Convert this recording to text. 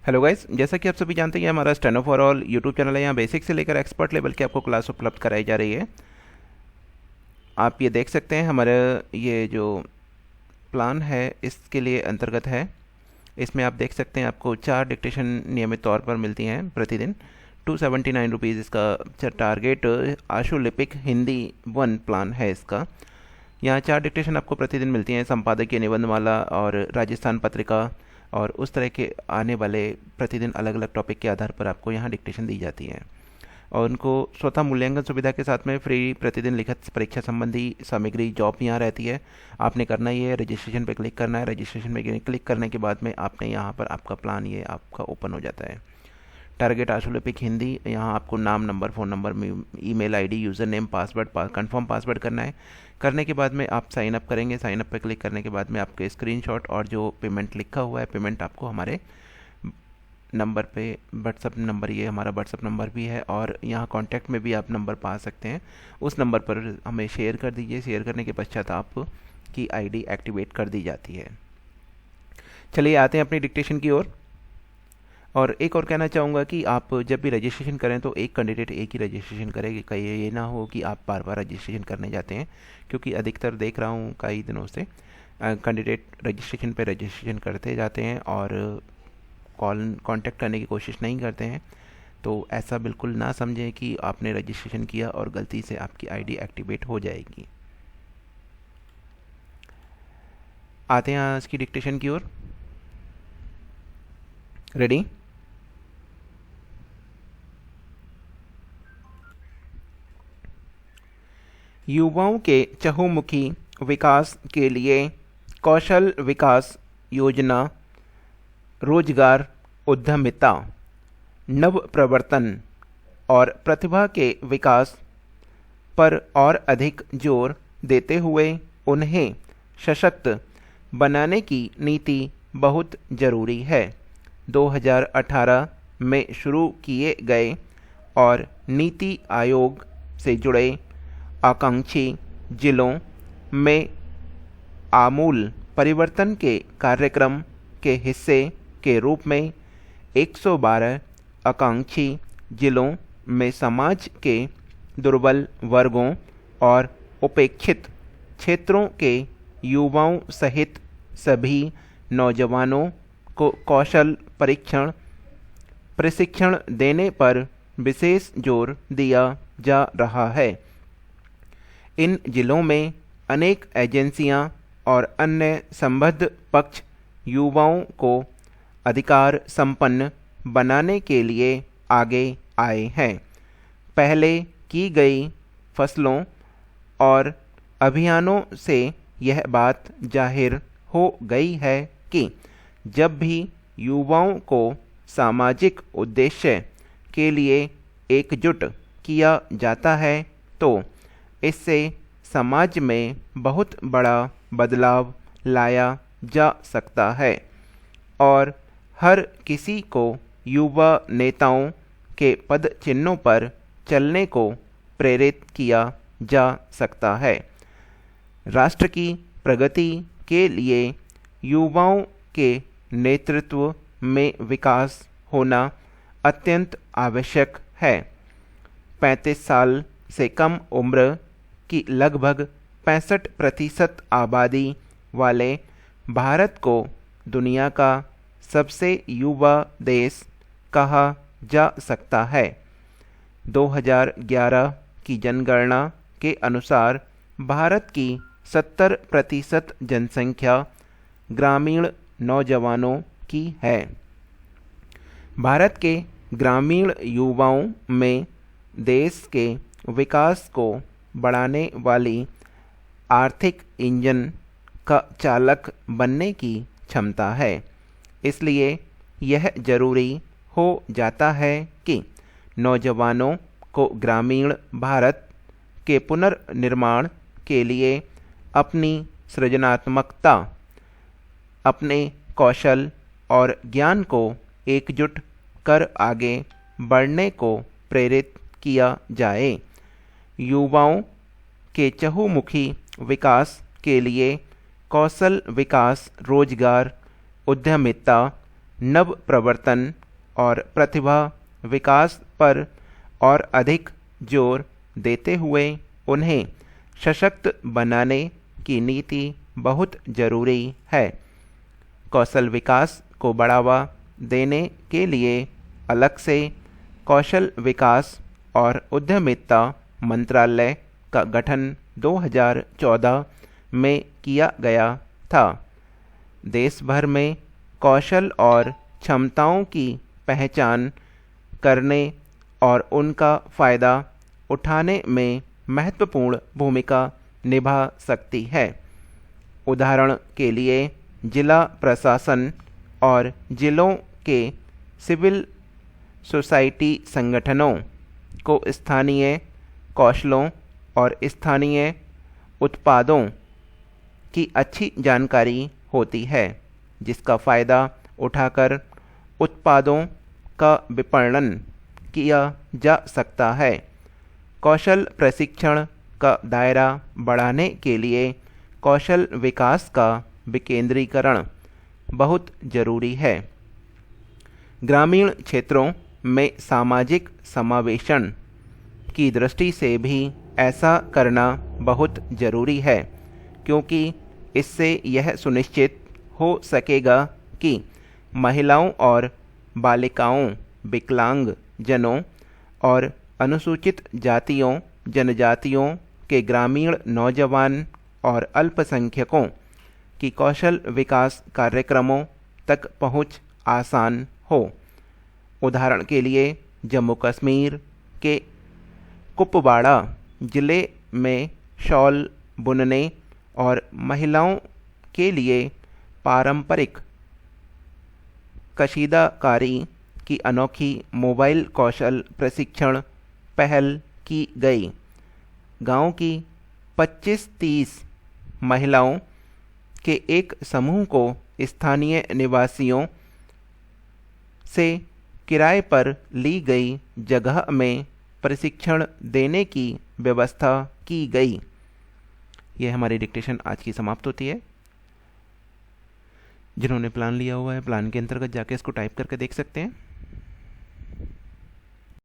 Hello guys, जैसा कि आप सभी जानते हैं कि हमारा steno for all YouTube channel है। यहाँ बेसिक से लेकर एक्सपर्ट लेवल की आपको क्लास उपलब्ध कराई जा रही है। आप ये देख सकते हैं हमारा ये जो प्लान है इसके लिए अंतर्गत है। इसमें आप देख सकते हैं आपको 4 डिक्टेशन नियमित तौर पर मिलती हैं प्रतिदिन। 279 रुपीज़ इसका टारगेट आशुलिपिक हिंदी 1 प्लान है इसका। यहाँ 4 डिक्टेशन आपको प्रतिदिन मिलती हैं, संपादकीय, निबंधमाला और राजस्थान पत्रिका और उस तरह के आने वाले प्रतिदिन अलग अलग टॉपिक के आधार पर आपको यहाँ डिक्टेशन दी जाती है। और उनको स्वतः मूल्यांकन सुविधा के साथ में फ्री प्रतिदिन लिखित परीक्षा संबंधी सामग्री जॉब यहाँ रहती है। आपने करना ये है, रजिस्ट्रेशन पे क्लिक करना है। रजिस्ट्रेशन पे क्लिक करने के बाद में आपने यहाँ पर आपका प्लान ये आपका ओपन हो जाता है। टारगेट आशुलिपिक हिंदी, यहाँ आपको नाम, number, phone number, email ID, user name, password, confirm password करना है। करने के बाद में आप साइन अप करेंगे। साइन अप पर क्लिक करने के बाद में आपके स्क्रीनशॉट और जो पेमेंट लिखा हुआ है, पेमेंट आपको हमारे नंबर पे, व्हाट्सअप नंबर, ये हमारा व्हाट्सअप नंबर भी है और यहाँ कॉन्टैक्ट में भी आप नंबर पा सकते हैं। उस नंबर पर हमें शेयर कर दीजिए। शेयर करने के पश्चात आपकी आईडी एक्टिवेट कर दी जाती है। चलिए आते हैं अपनी डिक्टेशन की ओर। और एक और कहना चाहूँगा कि आप जब भी रजिस्ट्रेशन करें तो एक कैंडिडेट एक ही रजिस्ट्रेशन करें। कहीं ये ना हो कि आप बार बार रजिस्ट्रेशन करने जाते हैं, क्योंकि अधिकतर देख रहा हूँ कई दिनों से कैंडिडेट रजिस्ट्रेशन पे रजिस्ट्रेशन करते जाते हैं और कांटेक्ट करने की कोशिश नहीं करते हैं। तो ऐसा बिल्कुल ना समझें कि आपने रजिस्ट्रेशन किया और गलती से आपकी आईडी एक्टिवेट हो जाएगी। आते हैं आज की डिक्टेशन की ओर। रेडी? युवाओं के चहुमुखी विकास के लिए कौशल विकास योजना, रोजगार, उद्यमिता, नव प्रवर्तन और प्रतिभा के विकास पर और अधिक जोर देते हुए उन्हें सशक्त बनाने की नीति बहुत ज़रूरी है। 2018 में शुरू किए गए और नीति आयोग से जुड़े आकांक्षी जिलों में आमूल परिवर्तन के कार्यक्रम के हिस्से के रूप में 112 आकांक्षी जिलों में समाज के दुर्बल वर्गों और उपेक्षित क्षेत्रों के युवाओं सहित सभी नौजवानों को कौशल प्रशिक्षण देने पर विशेष जोर दिया जा रहा है। इन जिलों में अनेक एजेंसियां और अन्य संबद्ध पक्ष युवाओं को अधिकार संपन्न बनाने के लिए आगे आए हैं। पहले की गई फसलों और अभियानों से यह बात जाहिर हो गई है कि जब भी युवाओं को सामाजिक उद्देश्य के लिए एकजुट किया जाता है तो इससे समाज में बहुत बड़ा बदलाव लाया जा सकता है और हर किसी को युवा नेताओं के पद चिन्हों पर चलने को प्रेरित किया जा सकता है। राष्ट्र की प्रगति के लिए युवाओं के नेतृत्व में विकास होना अत्यंत आवश्यक है। 35 साल से कम उम्र की लगभग 65% आबादी वाले भारत को दुनिया का सबसे युवा देश कहा जा सकता है। 2011 की जनगणना के अनुसार भारत की 70% जनसंख्या ग्रामीण नौजवानों की है। भारत के ग्रामीण युवाओं में देश के विकास को बढ़ाने वाली आर्थिक इंजन का चालक बनने की क्षमता है। इसलिए यह जरूरी हो जाता है कि नौजवानों को ग्रामीण भारत के पुनर्निर्माण के लिए अपनी सृजनात्मकता, अपने कौशल और ज्ञान को एकजुट कर आगे बढ़ने को प्रेरित किया जाए। युवाओं के चहुमुखी विकास के लिए कौशल विकास, रोजगार, उद्यमिता, नव प्रवर्तन और प्रतिभा विकास पर और अधिक जोर देते हुए उन्हें सशक्त बनाने की नीति बहुत जरूरी है। कौशल विकास को बढ़ावा देने के लिए अलग से कौशल विकास और उद्यमिता मंत्रालय का गठन 2014 में किया गया था। देश भर में कौशल और क्षमताओं की पहचान करने और उनका फ़ायदा उठाने में महत्वपूर्ण भूमिका निभा सकती है। उदाहरण के लिए जिला प्रशासन और जिलों के सिविल सोसाइटी संगठनों को स्थानीय कौशलों और स्थानीय उत्पादों की अच्छी जानकारी होती है, जिसका फ़ायदा उठाकर उत्पादों का विपणन किया जा सकता है। कौशल प्रशिक्षण का दायरा बढ़ाने के लिए कौशल विकास का विकेंद्रीकरण बहुत जरूरी है। ग्रामीण क्षेत्रों में सामाजिक समावेशन की दृष्टि से भी ऐसा करना बहुत जरूरी है, क्योंकि इससे यह सुनिश्चित हो सकेगा कि महिलाओं और बालिकाओं, विकलांग जनों और अनुसूचित जातियों जनजातियों के ग्रामीण नौजवान और अल्पसंख्यकों की कौशल विकास कार्यक्रमों तक पहुंच आसान हो। उदाहरण के लिए जम्मू कश्मीर के कुपवाड़ा जिले में शॉल बुनने और महिलाओं के लिए पारंपरिक कशीदाकारी की अनोखी मोबाइल कौशल प्रशिक्षण पहल की गई। गांव की 25-30 महिलाओं के एक समूह को स्थानीय निवासियों से किराए पर ली गई जगह में प्रशिक्षण देने की व्यवस्था की गई। यह हमारी डिक्टेशन आज की समाप्त होती है। जिन्होंने प्लान लिया हुआ है, प्लान के अंतर्गत जाके इसको टाइप करके देख सकते हैं।